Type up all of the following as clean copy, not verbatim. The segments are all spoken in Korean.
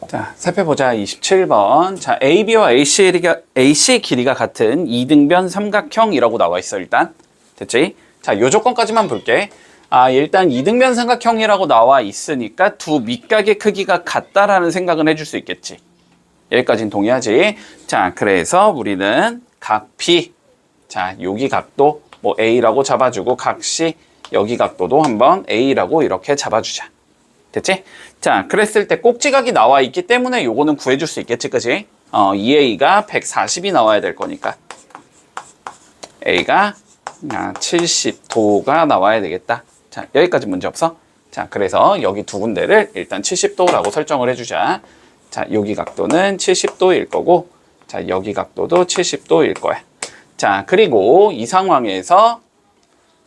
자, 살펴보자. 27번. 자, AB와 AC 길이가 같은 이등변 삼각형이라고 나와 있어, 일단. 됐지? 자, 요 조건까지만 볼게. 일단 이등변 삼각형이라고 나와 있으니까 두 밑각의 크기가 같다라는 생각은 해줄 수 있겠지. 여기까지는 동의하지? 자, 그래서 우리는 각 B. 자, 여기 각도 뭐 A라고 잡아주고 각 C. 여기 각도도 한번 A라고 이렇게 잡아주자. 됐지? 자, 그랬을 때 꼭지각이 나와 있기 때문에 요거는 구해줄 수 있겠지, 그지? EA가 140이 나와야 될 거니까. A가 70도가 나와야 되겠다. 자, 여기까지 문제 없어? 자, 그래서 여기 두 군데를 일단 70도라고 설정을 해주자. 자, 여기 각도는 70도일 거고, 자, 여기 각도도 70도일 거야. 자, 그리고 이 상황에서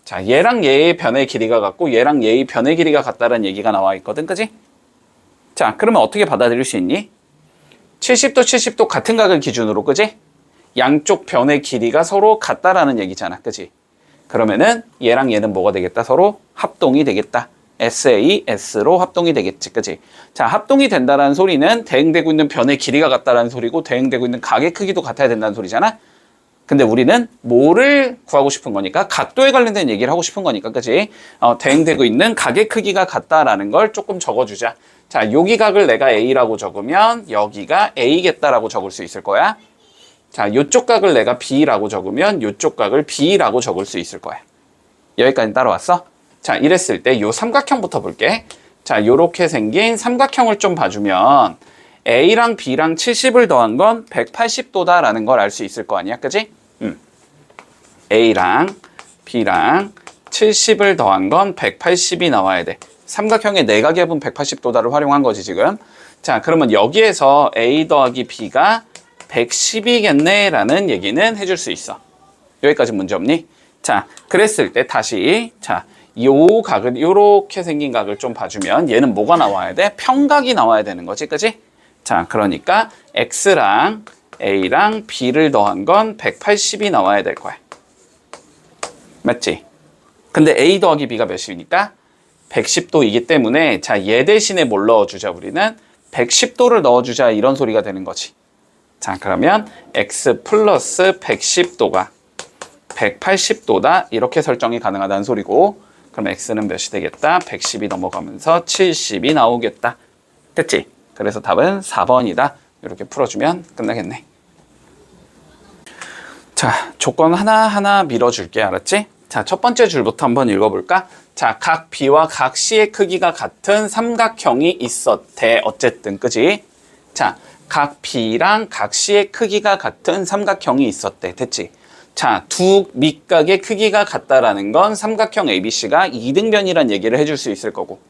자, 얘랑 얘의 변의 길이가 같고 얘랑 얘의 변의 길이가 같다는 얘기가 나와 있거든, 그지? 자, 그러면 어떻게 받아들일 수 있니? 70도, 70도 같은 각을 기준으로, 그지? 양쪽 변의 길이가 서로 같다라는 얘기잖아, 그지? 그러면은 얘랑 얘는 뭐가 되겠다? 서로 합동이 되겠다. SA, S로 합동이 되겠지, 그지? 자, 합동이 된다는 소리는 대응되고 있는 변의 길이가 같다라는 소리고 대응되고 있는 각의 크기도 같아야 된다는 소리잖아? 근데 우리는 뭐를 구하고 싶은 거니까? 각도에 관련된 얘기를 하고 싶은 거니까, 그지? 대응되고 있는 각의 크기가 같다라는 걸 조금 적어주자. 자, 여기 각을 내가 A라고 적으면 여기가 A겠다라고 적을 수 있을 거야. 자, 요쪽 각을 내가 B라고 적으면 요쪽 각을 B라고 적을 수 있을 거야. 여기까지 따라왔어? 자, 이랬을 때 요 삼각형부터 볼게. 자, 요렇게 생긴 삼각형을 좀 봐주면 A랑 B랑 70을 더한 건 180도다라는 걸 알 수 있을 거 아니야, 그지? A랑 B랑 70을 더한 건 180이 나와야 돼. 삼각형의 내각의 합은 180도다를 활용한 거지, 지금. 자, 그러면 여기에서 A 더하기 B가 110이겠네 라는 얘기는 해줄 수 있어. 여기까지 문제 없니? 자, 그랬을 때 다시 자, 요 각을 요렇게 생긴 각을 좀 봐주면 얘는 뭐가 나와야 돼? 평각이 나와야 되는 거지, 그지? 자, 그러니까 X랑 A랑 B를 더한 건 180이 나와야 될 거야. 맞지? 근데 A 더하기 B가 몇이니까? 110도이기 때문에 자, 얘 대신에 뭘 넣어주자, 우리는? 110도를 넣어주자, 이런 소리가 되는 거지. 자, 그러면 X 플러스 110도가 180도다, 이렇게 설정이 가능하다는 소리고, 그럼 X는 몇이 되겠다? 110이 넘어가면서 70이 나오겠다. 됐지? 그래서 답은 4번이다. 이렇게 풀어주면 끝나겠네. 자, 조건 하나하나 밀어줄게, 알았지? 자, 첫 번째 줄부터 한번 읽어볼까? 자, 각 B와 각 C의 크기가 같은 삼각형이 있었대. 어쨌든, 그지? 자, 각 B랑 각 C의 크기가 같은 삼각형이 있었대. 됐지? 자, 두 밑각의 크기가 같다라는 건 삼각형 ABC가 이등변이란 얘기를 해줄 수 있을 거고.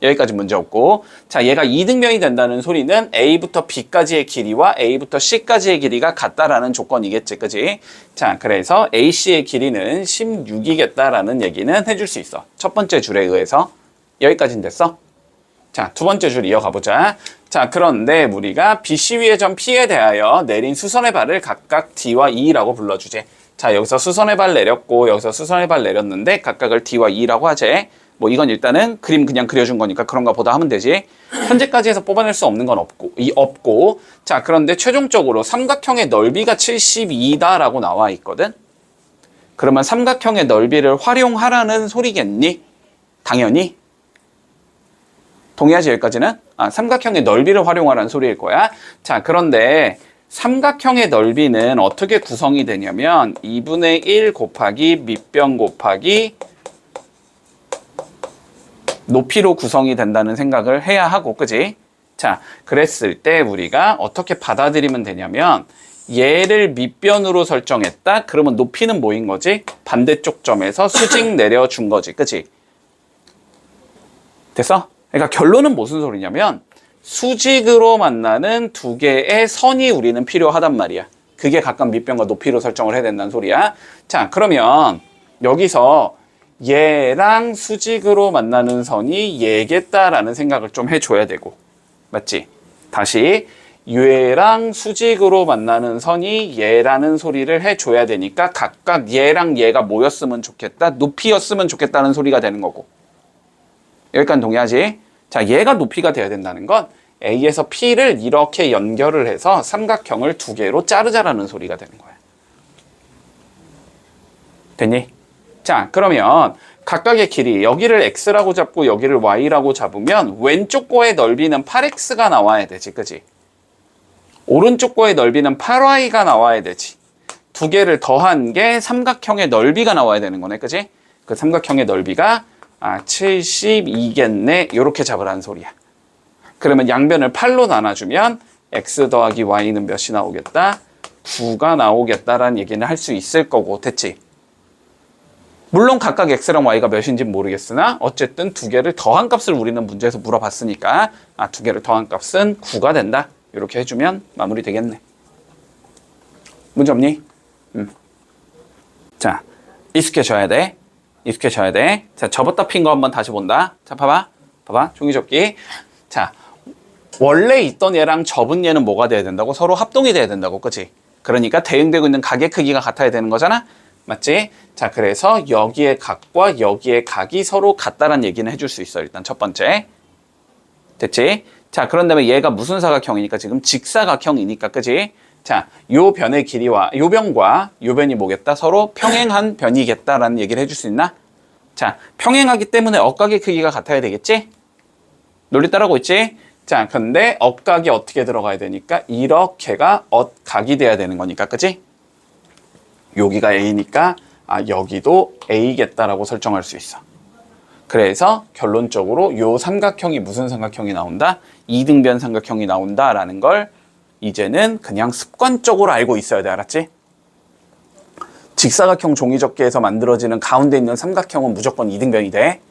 여기까지 문제 없고. 자, 얘가 이등변이 된다는 소리는 A부터 B까지의 길이와 A부터 C까지의 길이가 같다라는 조건이겠지, 그지? 자, 그래서 AC의 길이는 16이겠다라는 얘기는 해줄 수 있어. 첫 번째 줄에 의해서. 여기까지는 됐어? 자, 두 번째 줄 이어가 보자. 자, 그런데 우리가 BC 위의 점 P에 대하여 내린 수선의 발을 각각 D와 E라고 불러주지. 자, 여기서 수선의 발 내렸고 여기서 수선의 발 내렸는데 각각을 D와 E라고 하지. 뭐 이건 일단은 그림 그냥 그려준 거니까 그런가 보다 하면 되지. 현재까지 해서 뽑아낼 수 없는 건 없고. 자, 그런데 최종적으로 삼각형의 넓이가 72다라고 나와 있거든. 그러면 삼각형의 넓이를 활용하라는 소리겠니? 당연히. 동의하지, 여기까지는? 삼각형의 넓이를 활용하라는 소리일 거야. 자, 그런데 삼각형의 넓이는 어떻게 구성이 되냐면 2분의 1 곱하기 밑변 곱하기 높이로 구성이 된다는 생각을 해야 하고, 그지? 자, 그랬을 때 우리가 어떻게 받아들이면 되냐면 얘를 밑변으로 설정했다? 그러면 높이는 뭐인 거지? 반대쪽 점에서 수직 내려준 거지, 그지? 됐어? 그러니까 결론은 무슨 소리냐면 수직으로 만나는 두 개의 선이 우리는 필요하단 말이야. 그게 각각 밑변과 높이로 설정을 해야 된다는 소리야. 자, 그러면 여기서 얘랑 수직으로 만나는 선이 얘겠다라는 생각을 좀 해줘야 되고, 맞지? 다시 얘랑 수직으로 만나는 선이 얘라는 소리를 해줘야 되니까 각각 얘랑 얘가 뭐였으면 좋겠다? 높이였으면 좋겠다는 소리가 되는 거고. 여기까지 동의하지? 자, 얘가 높이가 돼야 된다는 건 A에서 P를 이렇게 연결을 해서 삼각형을 두 개로 자르자라는 소리가 되는 거야. 됐니? 자, 그러면 각각의 길이, 여기를 x라고 잡고 여기를 y라고 잡으면 왼쪽 거의 넓이는 8x가 나와야 되지, 그지? 오른쪽 거의 넓이는 8y가 나와야 되지. 두 개를 더한 게 삼각형의 넓이가 나와야 되는 거네, 그지? 그 삼각형의 넓이가 72겠네, 요렇게 잡으라는 소리야. 그러면 양변을 8로 나눠주면 x 더하기 y는 몇이 나오겠다? 9가 나오겠다라는 얘기는 할 수 있을 거고, 됐지? 물론 각각 x랑 y가 몇인지는 모르겠으나 어쨌든 두 개를 더한 값을 우리는 문제에서 물어봤으니까 두 개를 더한 값은 9가 된다. 이렇게 해주면 마무리 되겠네. 문제 없니? 자, 익숙해져야 돼. 익숙해져야 돼. 자, 접었다 핀 거 한번 다시 본다. 자, 봐봐. 종이 접기. 자, 원래 있던 얘랑 접은 얘는 뭐가 돼야 된다고? 서로 합동이 돼야 된다고, 그치? 그러니까 대응되고 있는 각의 크기가 같아야 되는 거잖아? 맞지? 자, 그래서 여기의 각과 여기의 각이 서로 같다는 얘기는 해줄 수 있어. 일단 첫 번째. 됐지? 자, 그런 다음에 얘가 무슨 사각형이니까 지금 직사각형이니까, 그지? 자, 요 변의 길이와 요 변과 요 변이 뭐겠다? 서로 평행한 변이겠다라는 얘기를 해줄 수 있나? 자, 평행하기 때문에 억각의 크기가 같아야 되겠지? 논리 따라오고 있지? 자, 근데 억각이 어떻게 들어가야 되니까 이렇게가 각이 돼야 되는 거니까, 그지? 여기가 A니까 여기도 A겠다라고 설정할 수 있어. 그래서 결론적으로 요 삼각형이 무슨 삼각형이 나온다? 이등변 삼각형이 나온다라는 걸 이제는 그냥 습관적으로 알고 있어야 돼. 알았지? 직사각형 종이접기에서 만들어지는 가운데 있는 삼각형은 무조건 이등변이 돼.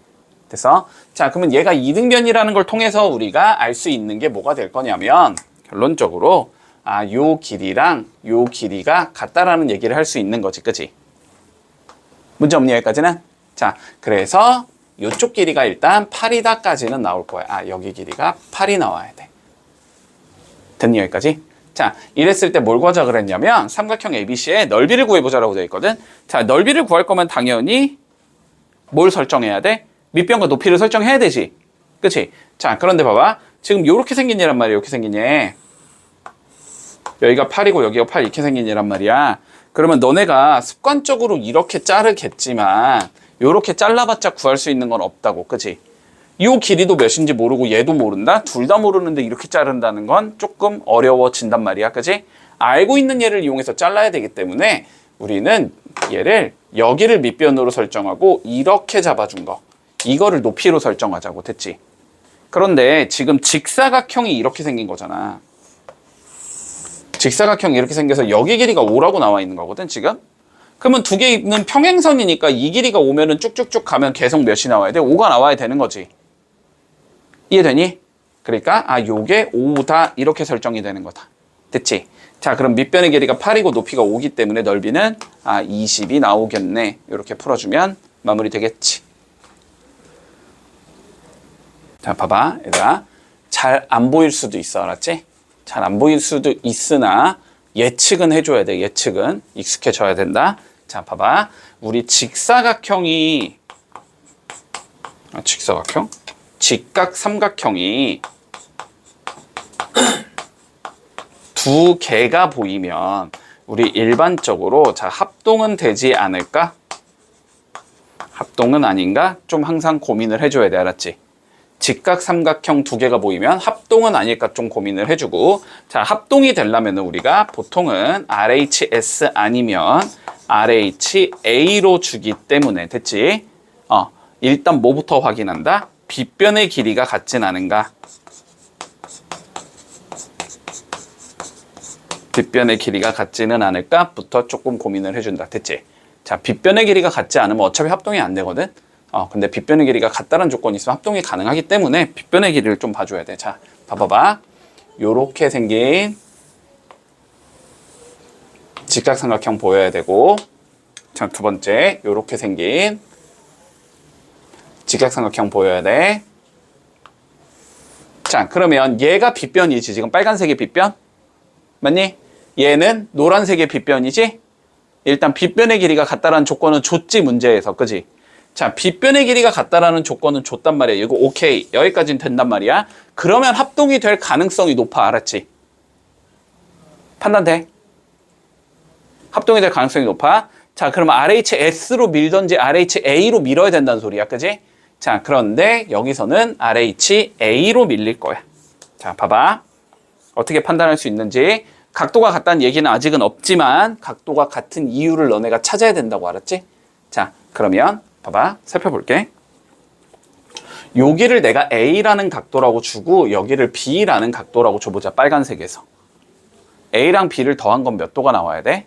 됐어? 자, 그러면 얘가 이등변이라는 걸 통해서 우리가 알 수 있는 게 뭐가 될 거냐면 결론적으로 요 길이랑 요 길이가 같다라는 얘기를 할 수 있는 거지, 그치? 문제 없니, 여기까지는? 자, 그래서 요쪽 길이가 일단 8이다까지는 나올 거야. 여기 길이가 8이 나와야 돼. 됐니, 여기까지? 자, 이랬을 때 뭘 구하자 그랬냐면 삼각형 ABC의 넓이를 구해보자라고 되어 있거든. 자, 넓이를 구할 거면 당연히 뭘 설정해야 돼? 밑변과 높이를 설정해야 되지. 그치? 자, 그런데 봐봐. 지금 요렇게 생긴 얘란 말이야. 이렇게 생긴 얘. 여기가 8이고 여기가 8 이렇게 생긴 얘란 말이야. 그러면 너네가 습관적으로 이렇게 자르겠지만 요렇게 잘라봤자 구할 수 있는 건 없다고. 그치? 요 길이도 몇인지 모르고 얘도 모른다? 둘 다 모르는데 이렇게 자른다는 건 조금 어려워진단 말이야. 그치? 알고 있는 얘를 이용해서 잘라야 되기 때문에 우리는 얘를 여기를 밑변으로 설정하고 이렇게 잡아준 거. 이거를 높이로 설정하자고. 됐지? 그런데 지금 직사각형이 이렇게 생긴 거잖아. 직사각형이 이렇게 생겨서 여기 길이가 5라고 나와 있는 거거든, 지금? 그러면 두 개 있는 평행선이니까 이 길이가 오면은 쭉쭉쭉 가면 계속 몇이 나와야 돼? 5가 나와야 되는 거지. 이해되니? 그러니까, 요게 5다. 이렇게 설정이 되는 거다. 됐지? 자, 그럼 밑변의 길이가 8이고 높이가 5기 때문에 넓이는 20이 나오겠네. 이렇게 풀어주면 마무리 되겠지. 자, 봐봐. 얘들아. 잘 안 보일 수도 있어. 알았지? 잘 안 보일 수도 있으나 예측은 해줘야 돼. 예측은. 익숙해져야 된다. 자, 봐봐. 우리 직사각형이 직사각형? 직각 삼각형이 두 개가 보이면 우리 일반적으로 자, 합동은 되지 않을까? 합동은 아닌가? 좀 항상 고민을 해줘야 돼. 알았지? 직각 삼각형 두 개가 보이면 합동은 아닐까 좀 고민을 해주고, 자, 합동이 되려면 우리가 보통은 RHS 아니면 RHA로 주기 때문에. 됐지? 일단 뭐부터 확인한다? 빗변의 길이가 같진 않은가? 빗변의 길이가 같지는 않을까?부터 조금 고민을 해준다. 됐지? 자, 빗변의 길이가 같지 않으면 어차피 합동이 안 되거든? 근데 빗변의 길이가 같다는 조건이 있으면 합동이 가능하기 때문에 빗변의 길이를 좀 봐줘야 돼. 자, 봐봐봐. 요렇게 생긴 직각삼각형 보여야 되고, 자, 두 번째, 요렇게 생긴 직각삼각형 보여야 돼. 자, 그러면 얘가 빗변이지. 지금 빨간색이 빗변? 맞니? 얘는 노란색의 빗변이지? 일단 빗변의 길이가 같다라는 조건은 줬지, 문제에서. 그지? 자, 빗변의 길이가 같다라는 조건은 줬단 말이야. 이거 오케이. 여기까지는 된단 말이야. 그러면 합동이 될 가능성이 높아. 알았지? 판단돼? 합동이 될 가능성이 높아. 자, 그러면 RHS로 밀던지 RHA로 밀어야 된다는 소리야. 그지? 자, 그런데 여기서는 RHA로 밀릴 거야. 자, 봐봐. 어떻게 판단할 수 있는지. 각도가 같다는 얘기는 아직은 없지만 각도가 같은 이유를 너네가 찾아야 된다고. 알았지? 자, 그러면 봐봐. 살펴볼게. 여기를 내가 A라는 각도라고 주고 여기를 B라는 각도라고 줘보자. 빨간색에서. A랑 B를 더한 건 몇 도가 나와야 돼?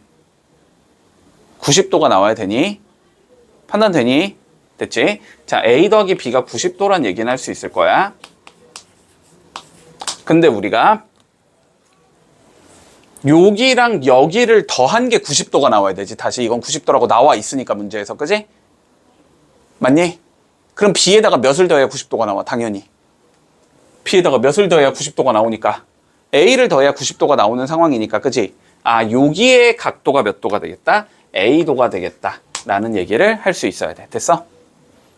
90도가 나와야 되니? 판단되니? 됐지? 자, A 더하기 B가 90도란 얘기는 할 수 있을 거야. 근데 우리가 여기랑 여기를 더한 게 90도가 나와야 되지. 다시 이건 90도라고 나와 있으니까 문제에서. 그지? 맞니? 그럼 B에다가 몇을 더해야 90도가 나와? 당연히. B에다가 몇을 더해야 90도가 나오니까. A를 더해야 90도가 나오는 상황이니까. 그지? 아, 여기의 각도가 몇 도가 되겠다? A도가 되겠다. 라는 얘기를 할 수 있어야 돼. 됐어?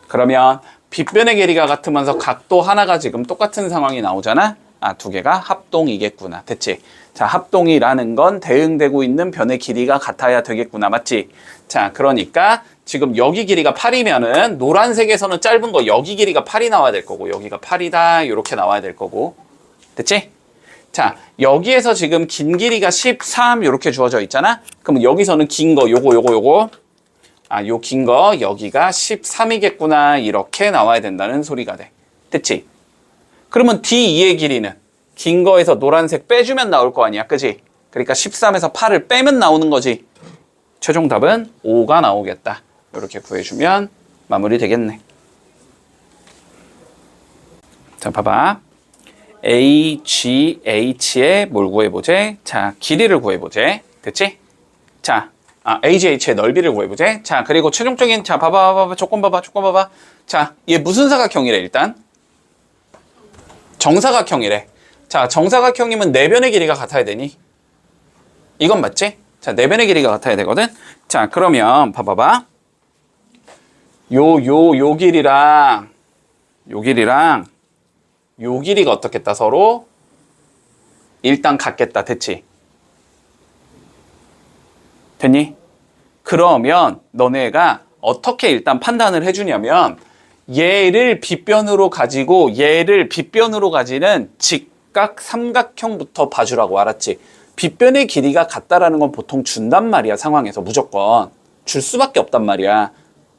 그러면 빗변의 길이가 같으면서 각도 하나가 지금 똑같은 상황이 나오잖아? 아, 두 개가 합동이겠구나. 됐지? 자, 합동이라는 건 대응되고 있는 변의 길이가 같아야 되겠구나. 맞지? 자, 그러니까 지금 여기 길이가 8이면은 노란색에서는 짧은 거 여기 길이가 8이 나와야 될 거고 여기가 8이다. 이렇게 나와야 될 거고. 됐지? 자, 여기에서 지금 긴 길이가 13 이렇게 주어져 있잖아? 그럼 여기서는 긴 거 요거 아, 요 긴 거 여기가 13이겠구나. 이렇게 나와야 된다는 소리가 돼. 됐지? 그러면 D2의 길이는 긴 거에서 노란색 빼주면 나올 거 아니야. 그지? 그러니까 13에서 8을 빼면 나오는 거지. 최종 답은 5가 나오겠다. 이렇게 구해주면 마무리 되겠네. 자, 봐봐. AGH의 뭘 구해보제? 자, 길이를 구해보제. 됐지? 자, AGH의 넓이를 구해보제. 자, 그리고 최종적인, 자, 봐봐. 조건 봐봐. 자, 얘 무슨 사각형이래, 일단? 정사각형이래. 자, 정사각형이면 내변의 길이가 같아야 되니? 이건 맞지? 자, 내변의 길이가 같아야 되거든? 자, 그러면, 봐봐봐. 요 길이랑, 요 길이가 어떻겠다, 서로? 일단 같겠다, 됐지? 됐니? 그러면 너네가 어떻게 일단 판단을 해주냐면 얘를 빗변으로 가지고 얘를 빗변으로 가지는 직각 삼각형부터 봐주라고. 알았지? 빗변의 길이가 같다라는 건 보통 준단 말이야. 상황에서 무조건 줄 수밖에 없단 말이야.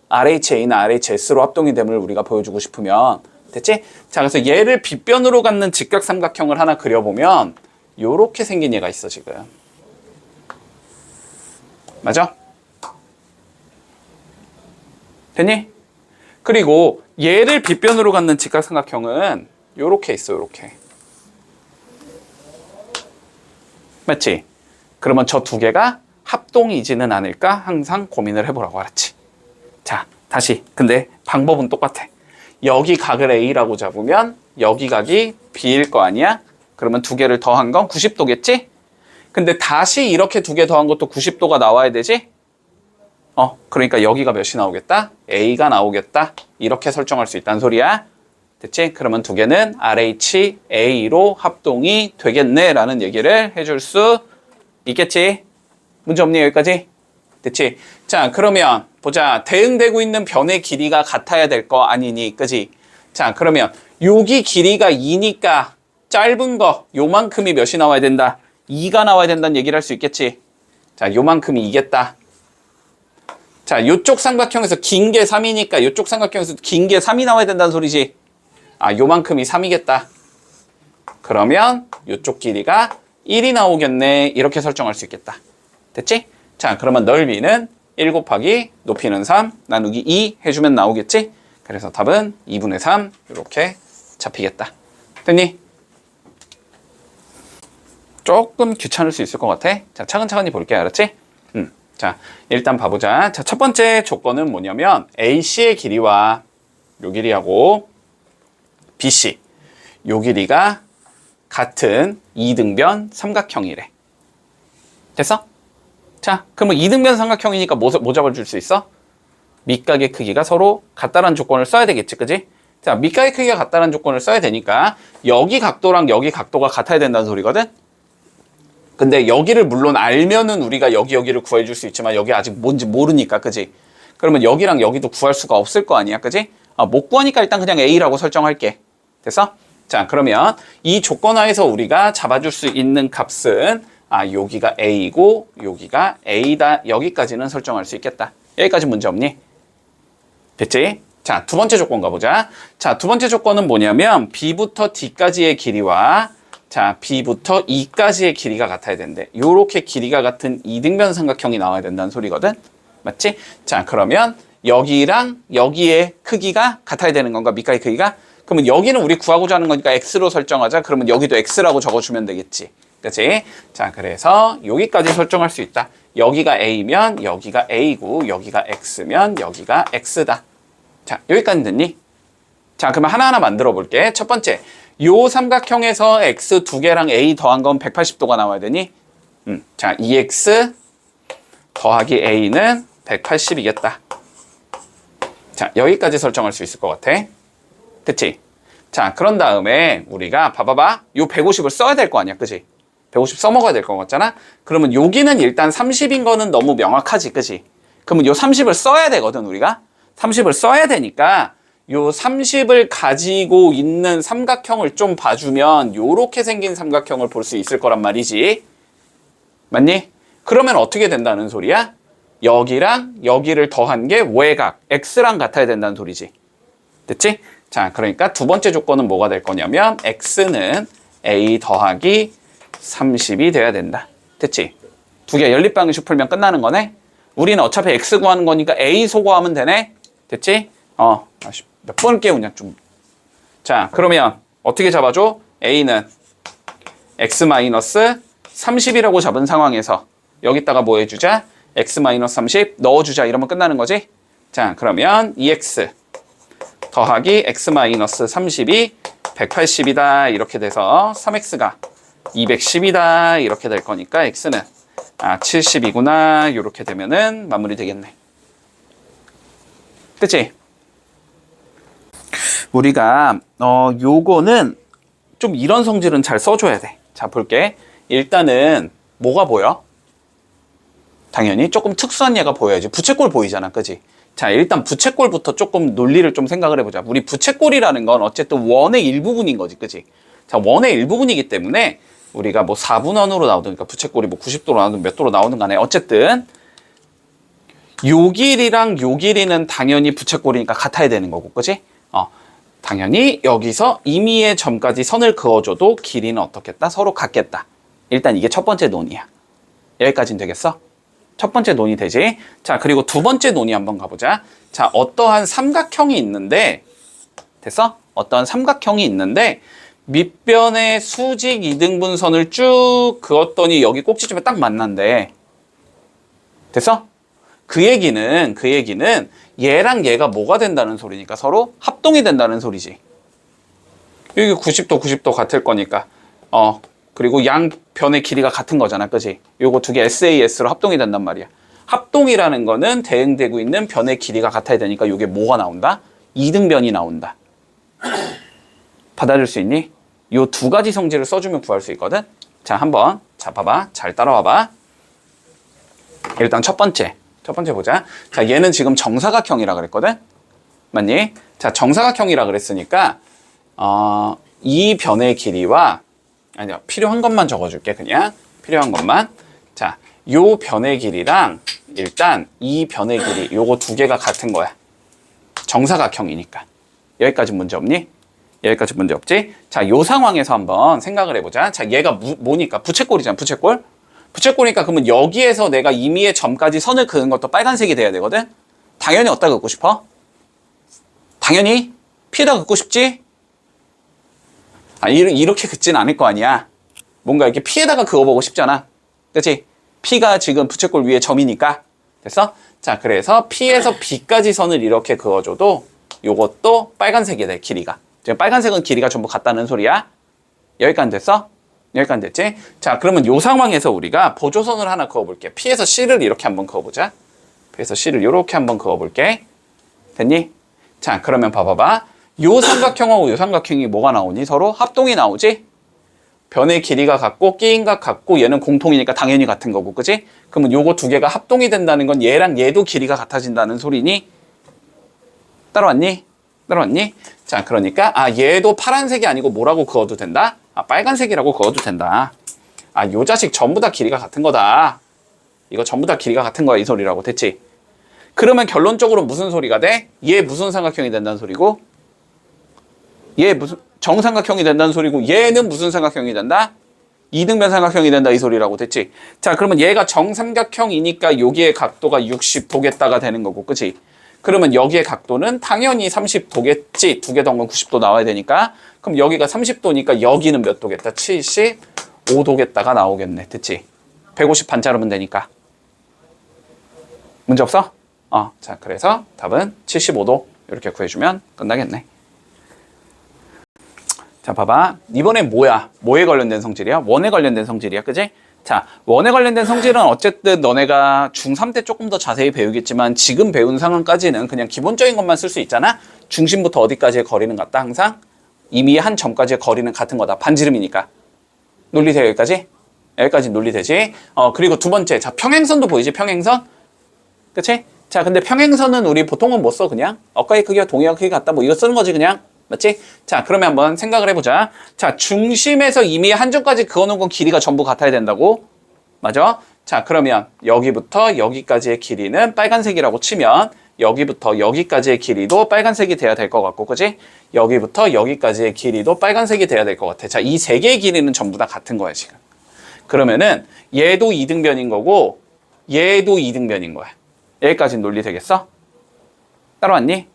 RHA나 RHS로 합동이 됨을 우리가 보여주고 싶으면. 됐지? 자, 그래서 얘를 빗변으로 갖는 직각 삼각형을 하나 그려보면 요렇게 생긴 얘가 있어 지금. 맞아? 됐니? 그리고 얘를 빗변으로 갖는 직각삼각형은 요렇게 있어. 요렇게. 맞지? 그러면 저 두 개가 합동이지는 않을까 항상 고민을 해보라고. 알았지? 자, 다시. 근데 방법은 똑같아. 여기 각을 A라고 잡으면 여기 각이 B일 거 아니야? 그러면 두 개를 더한 건 90도겠지? 근데 다시 이렇게 두 개 더한 것도 90도가 나와야 되지? 그러니까 여기가 몇이 나오겠다? A가 나오겠다. 이렇게 설정할 수 있다는 소리야. 됐지? 그러면 두 개는 RHA로 합동이 되겠네 라는 얘기를 해줄 수 있겠지? 문제 없니? 여기까지? 됐지? 자, 그러면 보자. 대응되고 있는 변의 길이가 같아야 될 거 아니니? 그지? 자, 그러면 여기 길이가 2니까 짧은 거 요만큼이 몇이 나와야 된다? 2가 나와야 된다는 얘기를 할 수 있겠지? 자, 요만큼이 2겠다. 자, 요쪽 삼각형에서 긴 게 3이니까 요쪽 삼각형에서 긴 게 3이 나와야 된다는 소리지. 아, 요만큼이 3이겠다. 그러면 요쪽 길이가 1이 나오겠네. 이렇게 설정할 수 있겠다. 됐지? 자, 그러면 넓이는 1 곱하기 높이는 3 나누기 2 해주면 나오겠지? 그래서 답은 2분의 3 이렇게 잡히겠다. 됐니? 조금 귀찮을 수 있을 것 같아. 자, 차근차근히 볼게. 알았지? 자, 일단 봐보자. 자, 첫 번째 조건은 뭐냐면 AC의 길이와 요 길이하고 BC 요 길이가 같은 이등변 삼각형이래. 됐어? 자, 그러면 이등변 삼각형이니까 뭐 잡아줄 수 있어? 밑각의 크기가 서로 같다라는 조건을 써야 되겠지, 그지? 자, 밑각의 크기가 같다라는 조건을 써야 되니까 여기 각도랑 여기 각도가 같아야 된다는 소리거든? 근데 여기를 물론 알면은 우리가 여기를 구해줄 수 있지만 여기 아직 뭔지 모르니까, 그지? 그러면 여기랑 여기도 구할 수가 없을 거 아니야, 그지? 못 구하니까 일단 그냥 A라고 설정할게. 됐어? 자, 그러면 이 조건하에서 우리가 잡아줄 수 있는 값은 여기가 A이고 여기가 A다. 여기까지는 설정할 수 있겠다. 여기까지 문제 없니? 됐지? 자, 두 번째 조건 가보자. 자, 두 번째 조건은 뭐냐면 B부터 D까지의 길이와 자, B부터 E까지의 길이가 같아야 된대. 요렇게 길이가 같은 이등변 삼각형이 나와야 된다는 소리거든? 맞지? 자, 그러면 여기랑 여기의 크기가 같아야 되는 건가? 밑각의 크기가? 그러면 여기는 우리 구하고자 하는 거니까 X로 설정하자. 그러면 여기도 X라고 적어주면 되겠지. 그치? 자, 그래서 여기까지 설정할 수 있다. 여기가 A면 여기가 A고 여기가 X면 여기가 X다. 자, 여기까지 됐니? 자, 그러면 하나하나 만들어 볼게. 첫 번째, 요 삼각형에서 X 두 개랑 A 더한 건 180도가 나와야 되니? 자, 2X 더하기 A는 180이겠다. 자, 여기까지 설정할 수 있을 것 같아. 그치? 자, 그런 다음에 우리가 봐봐봐. 요 150을 써야 될 거 아니야, 그치? 150 써먹어야 될 거 같잖아? 그러면 여기는 일단 30인 거는 너무 명확하지, 그치? 그러면 요 30을 써야 되거든, 우리가? 30을 써야 되니까 요 30을 가지고 있는 삼각형을 좀 봐주면 요렇게 생긴 삼각형을 볼 수 있을 거란 말이지. 맞니? 그러면 어떻게 된다는 소리야? 여기랑 여기를 더한 게 외곽, X랑 같아야 된다는 소리지. 됐지? 자, 그러니까 두 번째 조건은 뭐가 될 거냐면 X는 A 더하기 30이 돼야 된다. 됐지? 두 개 연립방정식 풀면 끝나는 거네? 우리는 어차피 X 구하는 거니까 A 소거하면 되네? 됐지? 몇 번 깨우냐, 좀. 자, 그러면 어떻게 잡아줘? A는 X-30이라고 잡은 상황에서 여기다가 뭐 해주자? X-30 넣어주자. 이러면 끝나는 거지? 자, 그러면 2X 더하기 X-30이 180이다. 이렇게 돼서 3X가 210이다. 이렇게 될 거니까 X는 70이구나. 이렇게 되면은 마무리 되겠네. 그치? 우리가 요거는 좀 이런 성질은 잘 써줘야 돼. 자, 볼게. 일단은 뭐가 보여? 당연히 조금 특수한 얘가 보여야지. 부채꼴 보이잖아, 그치? 자, 일단 부채꼴부터 조금 논리를 좀 생각을 해보자. 우리 부채꼴이라는 건 어쨌든 원의 일부분인 거지, 그치? 자, 원의 일부분이기 때문에 우리가 뭐 4분원으로 나오든가 부채꼴이 뭐 90도로 나오든 몇 도로 나오든 간에 어쨌든 요 길이랑 요 길이는 당연히 부채꼴이니까 같아야 되는 거고, 그치? 당연히 여기서 임의의 점까지 선을 그어줘도 길이는 어떻겠다? 서로 같겠다. 일단 이게 첫 번째 논이야. 여기까지는 되겠어? 첫 번째 논이 되지? 자, 그리고 두 번째 논이 한번 가보자. 자, 어떠한 삼각형이 있는데, 됐어? 어떠한 삼각형이 있는데, 밑변의 수직 이등분선을 쭉 그었더니 여기 꼭지점에 딱 만난대. 됐어? 그 얘기는 얘랑 얘가 뭐가 된다는 소리니까 서로 합동이 된다는 소리지. 여기 90도 같을 거니까. 그리고 양변의 길이가 같은 거잖아. 그치? 요거 두 개 SAS로 합동이 된단 말이야. 합동이라는 거는 대응되고 있는 변의 길이가 같아야 되니까 요게 뭐가 나온다? 이등변이 나온다. 받아들일 수 있니? 요 두 가지 성질을 써주면 구할 수 있거든? 자, 한번. 자, 봐봐. 잘 따라와봐. 일단 첫 번째 보자. 자, 얘는 지금 정사각형이라 그랬거든? 맞니? 자, 정사각형이라 그랬으니까, 이 변의 길이와, 아니야, 필요한 것만 적어줄게, 그냥. 필요한 것만. 자, 요 변의 길이랑, 일단, 이 변의 길이, 요거 두 개가 같은 거야. 정사각형이니까. 여기까지 문제 없니? 여기까지 문제 없지? 자, 요 상황에서 한번 생각을 해보자. 자, 얘가 뭐니까? 부채꼴이잖아, 부채꼴? 부채꼴이니까 그러면 여기에서 내가 임의의 점까지 선을 그은 것도 빨간색이 돼야 되거든? 당연히 어디다 긋고 싶어? 당연히 P에다 긋고 싶지? 이렇게 긋진 않을 거 아니야. 뭔가 이렇게 P에다가 그어보고 싶잖아. 그치? P가 지금 부채꼴 위에 점이니까. 됐어? 자, 그래서 P에서 B까지 선을 이렇게 그어줘도 요것도 빨간색이 돼, 길이가. 지금 빨간색은 길이가 전부 같다는 소리야. 여기까지 됐어? 여기까지 됐지? 자, 그러면 요 상황에서 우리가 보조선을 하나 그어볼게. P에서 C를 이렇게 한번 그어보자. P에서 C를 이렇게 한번 그어볼게. 됐니? 자, 그러면 봐봐봐. 요 삼각형하고 요 삼각형이 뭐가 나오니? 서로 합동이 나오지? 변의 길이가 같고 끼인각 같고 얘는 공통이니까 당연히 같은 거고, 그지? 그러면 요거 두 개가 합동이 된다는 건 얘랑 얘도 길이가 같아진다는 소리니? 따라왔니? 따라왔니? 자, 그러니까 얘도 파란색이 아니고 뭐라고 그어도 된다? 빨간색이라고 그어도 된다. 요 자식 전부 다 길이가 같은 거다. 이거 전부 다 길이가 같은 거야, 이 소리라고. 됐지? 그러면 결론적으로 무슨 소리가 돼? 얘 무슨 삼각형이 된다는 소리고, 얘 무슨 정삼각형이 된다는 소리고, 얘는 무슨 삼각형이 된다? 이등변 삼각형이 된다, 이 소리라고. 됐지? 자, 그러면 얘가 정삼각형이니까 여기의 각도가 60도겠다가 되는 거고, 그치? 그러면 여기의 각도는 당연히 30도겠지. 두 개 더 건 90도 나와야 되니까. 그럼 여기가 30도니까 여기는 몇 도겠다? 75도겠다가 나오겠네. 됐지? 150 반 자르면 되니까. 문제 없어? 자, 그래서 답은 75도 이렇게 구해주면 끝나겠네. 자, 봐봐. 이번엔 뭐야? 뭐에 관련된 성질이야? 원에 관련된 성질이야, 그지? 자, 원에 관련된 성질은 어쨌든 너네가 중3 때 조금 더 자세히 배우겠지만 지금 배운 상황까지는 그냥 기본적인 것만 쓸 수 있잖아? 중심부터 어디까지의 거리는 같다, 항상? 이미 한 점까지의 거리는 같은 거다. 반지름이니까. 논리돼, 여기까지? 여기까지 논리되지? 그리고 두 번째. 자, 평행선도 보이지? 평행선? 그치? 자, 근데 평행선은 우리 보통은 뭐 써, 그냥? 어까지 크기와 동의와 크기 같다. 뭐 이거 쓰는 거지, 그냥? 맞지? 자, 그러면 한번 생각을 해보자. 자, 중심에서 이미 한 점까지 그어놓은 건 길이가 전부 같아야 된다고? 맞아? 자, 그러면 여기부터 여기까지의 길이는 빨간색이라고 치면 여기부터 여기까지의 길이도 빨간색이 돼야 될 것 같고, 그지? 여기부터 여기까지의 길이도 빨간색이 돼야 될 것 같아. 자, 이 세 개의 길이는 전부 다 같은 거야, 지금. 그러면은 얘도 이등변인 거고 얘도 이등변인 거야. 여기까지 논리 되겠어? 따라왔니?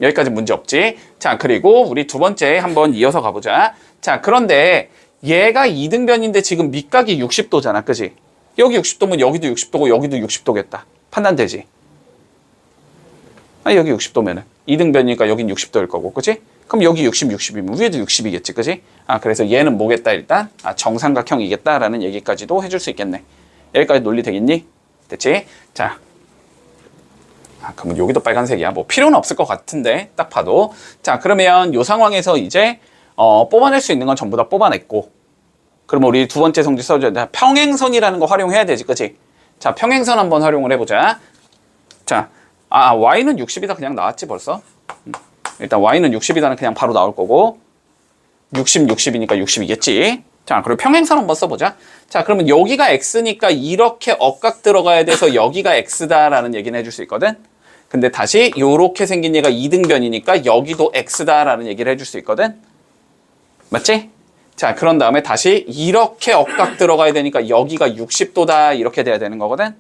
여기까지 문제 없지? 자, 그리고 우리 두 번째 한번 이어서 가보자. 자, 그런데 얘가 이등변인데 지금 밑각이 60도잖아, 그지? 여기 60도면 여기도 60도고 여기도 60도겠다. 판단되지? 여기 60도면은 이등변이니까 여긴 60도일 거고, 그지? 그럼 여기 60, 60이면 위에도 60이겠지, 그지? 그래서 얘는 뭐겠다, 일단? 정삼각형이겠다라는 얘기까지도 해줄 수 있겠네. 여기까지 논리 되겠니? 됐지? 자. 그러면 여기도 빨간색이야. 뭐 필요는 없을 것 같은데 딱 봐도. 자, 그러면 이 상황에서 이제 뽑아낼 수 있는 건 전부 다 뽑아냈고, 그러면 우리 두 번째 성질 써줘야 돼. 평행선이라는 거 활용해야 되지, 그치? 자, 평행선 한번 활용을 해보자. 자, y는 60이다 그냥 나왔지 벌써. 일단 y는 60이다는 그냥 바로 나올 거고 60, 60이니까 60이겠지. 자, 그리고 평행선 한번 써보자. 자, 그러면 여기가 x니까 이렇게 억각 들어가야 돼서 여기가 x다라는 얘기는 해줄 수 있거든. 근데 다시 요렇게 생긴 얘가 이등변이니까 여기도 x다라는 얘기를 해줄 수 있거든. 맞지? 자, 그런 다음에 다시 이렇게 억각 들어가야 되니까 여기가 60도다 이렇게 돼야 되는 거거든.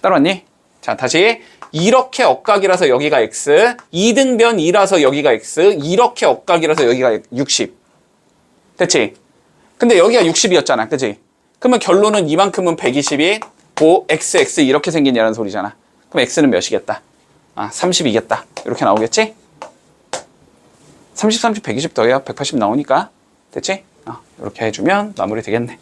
따라왔니? 자, 다시 이렇게 억각이라서 여기가 x, 이등변이라서 여기가 x, 이렇게 억각이라서 여기가 60. 됐지? 근데 여기가 60이었잖아, 그치? 그러면 결론은 이만큼은 120이 x 이렇게 생긴 얘라는 소리잖아. 그럼 x는 몇이겠다? 30이겠다. 이렇게 나오겠지? 30, 30, 120 더해야 180 나오니까. 됐지? 이렇게 해주면 마무리 되겠네.